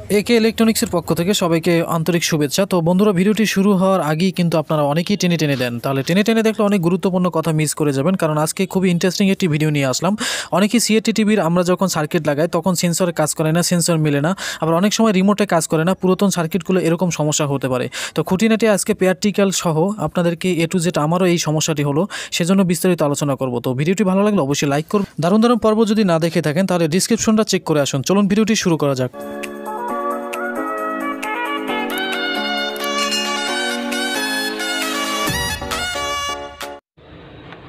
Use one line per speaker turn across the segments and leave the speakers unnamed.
একে ইলেকট্রনিক্সের পক্ষ থেকে সবাইকে আন্তরিক শুভেচ্ছা। তো বন্ধুরা, ভিডিওটি শুরু হওয়ার আগেই কিন্তু আপনারা অনেকেই টেনে টেনে দেন, তাহলে টেনে টেনে দেখলে অনেক গুরুত্বপূর্ণ কথা মিস করে যাবেন। কারণ আজকে খুবই ইন্টারেস্টিং একটি ভিডিও নিয়ে আসলাম। অনেকেই সিআরটি টিভির আমরা যখন সার্কিট লাগাই তখন সেন্সরে কাজ করে না, সেন্সর মিলে না, আবার অনেক সময় রিমোটে কাজ করে না, পুরাতন সার্কিটগুলো এরকম সমস্যা হতে পারে। তো খুঁটিনাটি আজকে প্র্যাকটিক্যাল সহ আপনাদেরকে A to Z আমারও এই সমস্যাটি হলো, সেজন্য বিস্তারিত আলোচনা করব। তো ভিডিওটি ভালো লাগলে অবশ্যই লাইক করুন। দারুণ দারুণ পর্ব যদি না দেখে থাকেন তাহলে ডিসক্রিপশনটা চেক করে আসুন। চলুন ভিডিওটি শুরু করা যাক।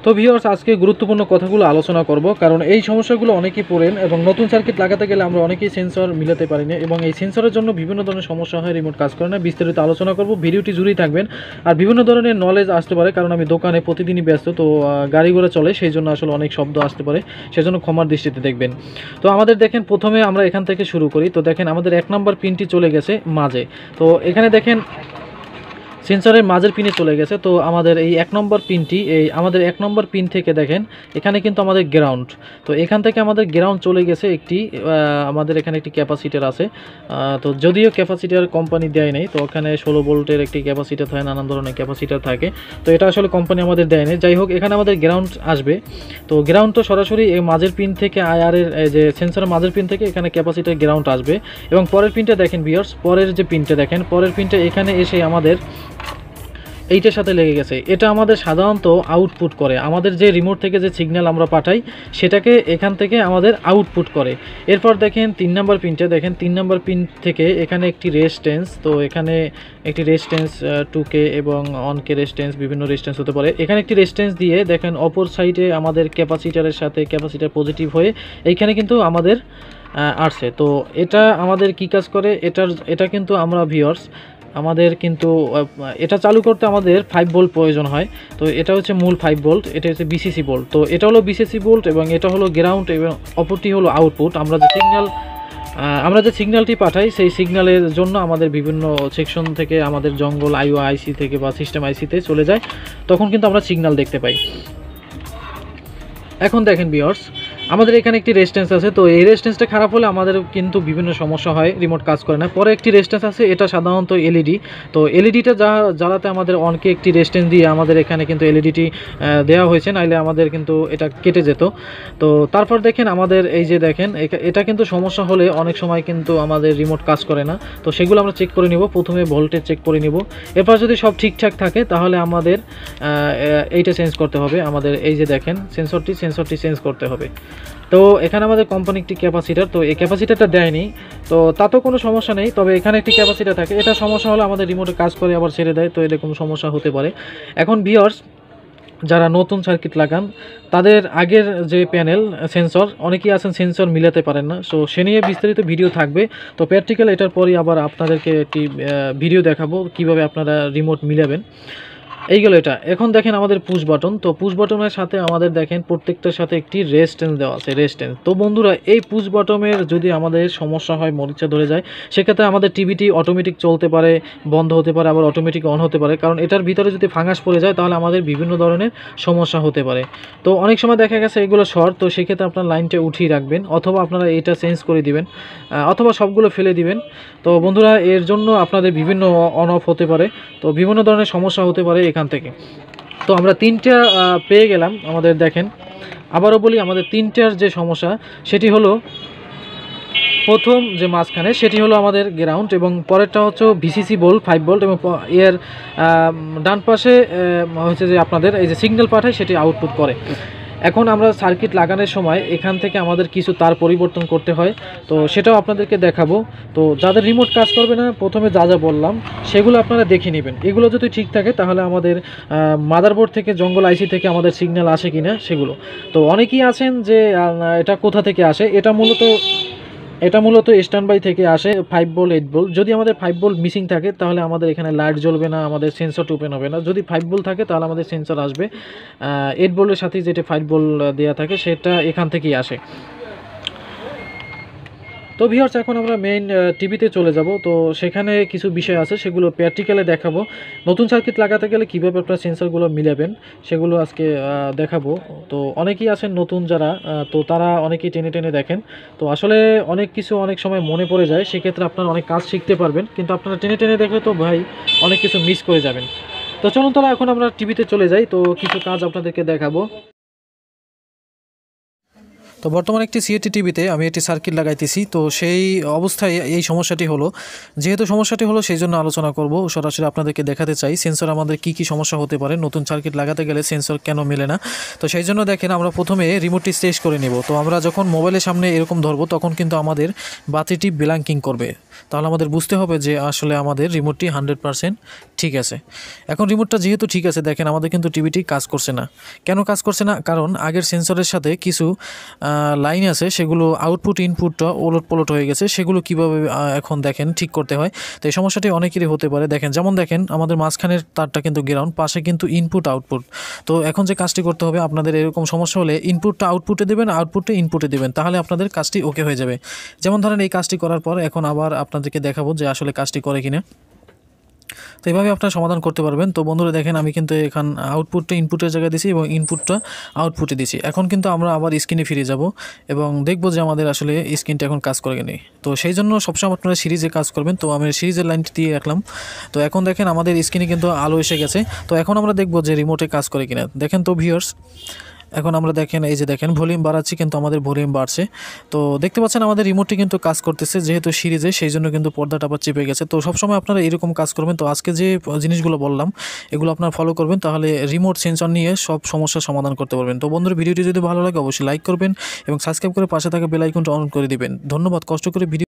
তো ভিউয়ার্স, আজকে গুরুত্বপূর্ণ কথাগুলো আলোচনা করব, কারণ এই সমস্যাগুলো অনেকেই পড়েন এবং নতুন সার্কিট লাগাতে গেলে আমরা অনেকেই সেন্সর মিলাতে পারি না এবং এই সেন্সরের জন্য বিভিন্ন ধরনের সমস্যা হয়, রিমোট কাজ করে না। বিস্তারিত আলোচনা করব, ভিডিওটি জুড়েই থাকবেন। আর বিভিন্ন ধরনের নলেজ আসতে পারে, কারণ আমি দোকানে প্রতিদিনই ব্যস্ত, তো গাড়ি ঘোড়া চলে, সেই জন্য আসলে অনেক শব্দ আসতে পারে, সেজন্য ক্ষমার দৃষ্টিতে দেখবেন। তো আমাদের দেখেন, প্রথমে আমরা এখান থেকে শুরু করি। তো দেখেন আমাদের 1 নম্বর পিনটি চলে গেছে মাঝে। তো এখানে দেখেন সেন্সরের মাঝের পিনে চলে গেছে। তো আমাদের এই 1 নম্বর পিনটি, এই আমাদের 1 নম্বর পিন থেকে দেখেন এখানে কিন্তু আমাদের গ্রাউন্ড, তো এখান থেকে আমাদের গ্রাউন্ড চলে গেছে একটি, আমাদের এখানে একটি ক্যাপাসিটার আছে। তো যদিও ক্যাপাসিটার কোম্পানি দেয় নেই, তো ওখানে 16 ভোল্টের একটি ক্যাপাসিটার থাকে, নানান ধরনের ক্যাপাসিটার থাকে, তো এটা আসলে কোম্পানি আমাদের দেয় নেই। যাই হোক, এখানে আমাদের গ্রাউন্ড আসবে। তো গ্রাউন্ড তো সরাসরি এই মাঝের পিন থেকে, আয়ারের যে সেন্সরের মাঝের পিন থেকে এখানে ক্যাপাসিটার গ্রাউন্ড আসবে। এবং পরের পিনটা দেখেন ভিউয়ার্স, পরের যে পিনটা দেখেন, পরের পিনটা এখানে এসে আমাদের এইটার সাথে লেগে গেছে। এটা আমাদের সাধারণত আউটপুট করে, আমাদের যে রিমোট থেকে যে সিগন্যাল আমরা পাঠাই সেটাকে এখান থেকে আমাদের আউটপুট করে। এরপর দেখেন 3 নম্বর পিনটা, দেখেন 3 নম্বর পিন থেকে এখানে একটি রেজিস্ট্যান্স, তো এখানে একটি রেজিস্ট্যান্স 2K এবং 1K রেজিস্ট্যান্স, বিভিন্ন রেজিস্ট্যান্স হতে পারে। এখানে একটি রেজিস্ট্যান্স দিয়ে দেখেন অপর সাইডে আমাদের ক্যাপাসিটারের সাথে ক্যাপাসিটার পজিটিভ হয়ে এইখানে কিন্তু আমাদের আসছে। তো এটা আমাদের কি কাজ করে, এটা কিন্তু আমরা ভিউয়ার্স, আমাদের কিন্তু এটা চালু করতে আমাদের 5 ভোল্ট প্রয়োজন হয়। তো এটা হচ্ছে মূল 5 ভোল্ট, এটা হচ্ছে বিসিসি ভোল্ট। তো এটা হলো বিসিসি ভোল্ট এবং এটা হলো গ্রাউন্ড এবং অপরটি হলো আউটপুট। আমরা যে সিগন্যালটি পাঠাই সেই সিগন্যালের জন্য আমাদের বিভিন্ন সেকশন থেকে, আমাদের জঙ্গল আইও আইসি থেকে বা সিস্টেম আইসিতে চলে যায়, তখন কিন্তু আমরা সিগন্যাল দেখতে পাই। এখন দেখেন ভিউয়ার্স, আমাদের এখানে একটি রেজিস্ট্যান্স আছে। তো এই রেজিস্ট্যান্সটা খারাপ হলে আমাদের কিন্তু বিভিন্ন সমস্যা হয়, রিমোট কাজ করে না। পরে একটি রেজিস্ট্যান্স আছে, এটা সাধারণত এলইডি। তো এলইডিটা জ্বালাতে আমাদের অনকে একটি রেজিস্ট্যান্স দিয়ে আমাদের এখানে কিন্তু এলইডিটি দেওয়া হয়েছে, নাইলে আমাদের কিন্তু এটা কেটে যেত। তো তারপর দেখেন আমাদের এই যে দেখেন, এটা কিন্তু সমস্যা হলে অনেক সময় কিন্তু আমাদের রিমোট কাজ করে না। তো সেগুলো আমরা চেক করে নিব, প্রথমে ভোল্টেজ চেক করে নিব। এরপর যদি সব ঠিকঠাক থাকে তাহলে আমাদের এইটা চেঞ্জ করতে হবে। আমাদের এই যে দেখেন সেন্সরটি চেঞ্জ করতে হবে। তো এখানে আমাদের কোম্পানি একটি ক্যাপাসিটার, তো এই ক্যাপাসিটারটা দেয়নি, তো তাতেও কোনো সমস্যা নেই। তবে এখানে একটি ক্যাপাসিটার থাকে, এটা সমস্যা হলে আমাদের রিমোটে কাজ করে আবার ছেড়ে দেয়, তো এরকম সমস্যা হতে পারে। এখন ভিউয়ার্স, যারা নতুন সার্কিট লাগান তাদের আগের যে প্যানেল সেন্সর, অনেকেই আছেন সেন্সর মিলাতে পারেন না, সো সে নিয়ে বিস্তারিত ভিডিও থাকবে। তো প্র্যাকটিক্যাল এটার পরই আবার আপনাদেরকে একটি ভিডিও দেখাবো কিভাবে আপনারা রিমোট মিলাবেন। এইগুলো এটা। এখন দেখেন আমাদের পুশ বাটন, তো পুশ বাটনের সাথে আমাদের দেখেন প্রত্যেকটার সাথে একটি রেজিস্ট্যান্স দেওয়া আছে, রেজিস্ট্যান্স। তো বন্ধুরা, এই পুশ বাটনের যদি আমাদের সমস্যা হয়, মরিচা ধরে যায়, সেক্ষেত্রে আমাদের টিভিটি অটোমেটিক চলতে পারে, বন্ধ হতে পারে, আবার অটোমেটিক অন হতে পারে। কারণ এটার ভিতরে যদি ফাঙ্গাস পড়ে যায় তাহলে আমাদের বিভিন্ন ধরনের সমস্যা হতে পারে। তো অনেক সময় দেখা গেছে এগুলো শর্ট, তো সেক্ষেত্রে আপনার লাইনটা উঠিয়ে রাখবেন, অথবা আপনারা এটা চেঞ্জ করে দিবেন, অথবা সবগুলো ফেলে দিবেন। তো বন্ধুরা, এর জন্য আপনাদের বিভিন্ন অন অফ হতে পারে, তো বিভিন্ন ধরনের সমস্যা হতে পারে এখান থেকে। তো আমরা 3টা পেয়ে গেলাম। আমাদের দেখেন, আবারও বলি, আমাদের 3টার যে সমস্যা সেটি হলো, প্রথম যে মাঝখানে সেটি হলো আমাদের গ্রাউন্ড, এবং পরেরটা হচ্ছে ভিসিসি ভোল্ট 5 ভোল্ট, এবং এর ডান পাশে হচ্ছে যে আপনাদের এই যে সিগন্যাল পাঠায় সেটি আউটপুট করে। এখন আমরা সার্কিট লাগানোর সময় এখান থেকে আমাদের কিছু তার পরিবর্তন করতে হয়, তো সেটাও আপনাদেরকে দেখাবো। তো যাদের রিমোট কাজ করবে না, প্রথমে যা যা বললাম সেগুলো আপনারা দেখে নেবেন। এগুলো যদি ঠিক থাকে তাহলে আমাদের মাদারবোর্ড থেকে, জঙ্গল আইসি থেকে আমাদের সিগন্যাল আসে কিনা সেগুলো। তো অনেকেই আছেন যে এটা কোথা থেকে আসে, এটা মূলত স্ট্যান্ড বাই থেকে আসে, 5 ভোল্ট 8 ভোল্ট। যদি আমাদের 5 ভোল্ট মিসিং থাকে তাহলে আমাদের এখানে লাইট জ্বলবে না, আমাদের সেন্সরটা ওপেন হবে না। যদি 5 ভোল্ট থাকে তাহলে আমাদের সেন্সর আসবে। 8 ভোল্টের সাথে যেটা 5 ভোল্ট দেওয়া থাকে সেটা এখান থেকেই আসে। তো ভিউয়ার্স এখন আমরা মেইন টিভিতে চলে যাব। তো সেখানে কিছু বিষয় আছে সেগুলো প্র্যাকটিক্যালে দেখাবো। নতুন সার্কিট লাগাতে গেলে কীভাবে আপনারা সেন্সরগুলো মিলাবেন সেগুলো আজকে দেখাবো। তো অনেকেই আছেন নতুন যারা, তো তারা অনেকেই টেনে টেনে দেখেন। তো আসলে অনেক কিছু অনেক সময় মনে পড়ে যায়, সেক্ষেত্রে আপনারা অনেক কাজ শিখতে পারবেন, কিন্তু আপনারা টেনে টেনে দেখলে তো ভাই অনেক কিছু মিস করে যাবেন। তো চলুন তাহলে এখন আমরা টিভিতে চলে যাই, তো কিছু কাজ আপনাদেরকে দেখাবো। তো বর্তমানে একটি সিআরটি টিভিতে আমি একটি সার্কিট লাগাইতেছি। তো সেই অবস্থায় এই সমস্যাটি হলো, যেহেতু সমস্যাটি হলো সেই জন্য আলোচনা করব, সরাসরি আপনাদেরকে দেখাতে চাই সেন্সর আমাদের কি সমস্যা হতে পারে, নতুন সার্কিট লাগাতে গেলে সেন্সর কেন মেলে না। তো সেই জন্য দেখেন আমরা প্রথমে রিমোটটি টেস্ট করে নেব। তো আমরা যখন মোবাইলের সামনে এরকম ধরবো তখন কিন্তু আমাদের বাতিটি ব্ল্যাঙ্কিং করবে, তাহলে আমাদের বুঝতে হবে যে আসলে আমাদের রিমোটটি 100% ঠিক আছে। এখন রিমোটটা যেহেতু ঠিক আছে, দেখেন আমাদের কিন্তু টিভিটি কাজ করছে না। কেন কাজ করছে না? কারণ আগের সেন্সরের সাথে কিছু লাইন আছে, সেগুলো আউটপুট ইনপুটটা ওলট পলট হয়ে গেছে। সেগুলো কিভাবে এখন দেখেন ঠিক করতে হয়। তো এই সমস্যাটি অনেকেরই হতে পারে। দেখেন যেমন দেখেন আমাদের মাঝখানের তারটা কিন্তু গ্রাউন্ড, পাশে কিন্তু ইনপুট আউটপুট। তো এখন যে কাজটি করতে হবে, আপনাদের এরকম সমস্যা হলে ইনপুটটা আউটপুটে দেবেন, আউটপুটটা ইনপুটে দেবেন, তাহলে আপনাদের কাজটি ওকে হয়ে যাবে। যেমন ধরেন এই কাজটি করার পর এখন আবার আপনাদেরকে দেখাবো যে আসলে কাজটি করে কিনা। তো এইভাবে আপনারা সমাধান করতে পারবেন। তো বন্ধুরা দেখেন আমি কিন্তু এখান আউটপুটটা ইনপুটের জায়গায় দিছি এবং ইনপুটটা আউটপুটে দিছি। এখন কিন্তু আমরা আবার স্ক্রিনে ফিরে যাব এবং দেখব যে আমাদের আসলে স্ক্রিনটা এখন কাজ করে কিনা। তো সেই জন্য সবসময় আপনারা সিরিজে কাজ করবেন। তো আমি সিরিজের লাইনটি দিয়ে রাখলাম। তো এখন দেখেন আমাদের স্ক্রিনে কিন্তু আলো এসে গেছে। তো এখন আমরা দেখব যে রিমোটে কাজ করে কিনা। দেখেন তো ভিউয়ার্স, এখন আমরা দেখেন এই যে দেখেন ভলিউম বাড়াচ্ছি, কিন্তু আমাদের ভলিউম বাড়ছে। তো দেখতে পাচ্ছেন আমাদের রিমোটটি কিন্তু কাজ করতেছে, যেহেতু সিরিজে সেই জন্য কিন্তু পর্দাটা আবার চেপে গেছে। তো সবসময় আপনারা এরকম কাজ করবেন। তো আজকে যে জিনিসগুলো বললাম এগুলো আপনারা ফলো করবেন, তাহলে রিমোট সেন্সর নিয়ে সব সমস্যার সমাধান করতে পারবেন। তো বন্ধুরা ভিডিওটি যদি ভালো লাগে অবশ্যই লাইক করবেন এবং সাবস্ক্রাইব করে পাশে থাকা বেল আইকনটা অন করে দিবেন। ধন্যবাদ। কষ্ট করে ভিডিও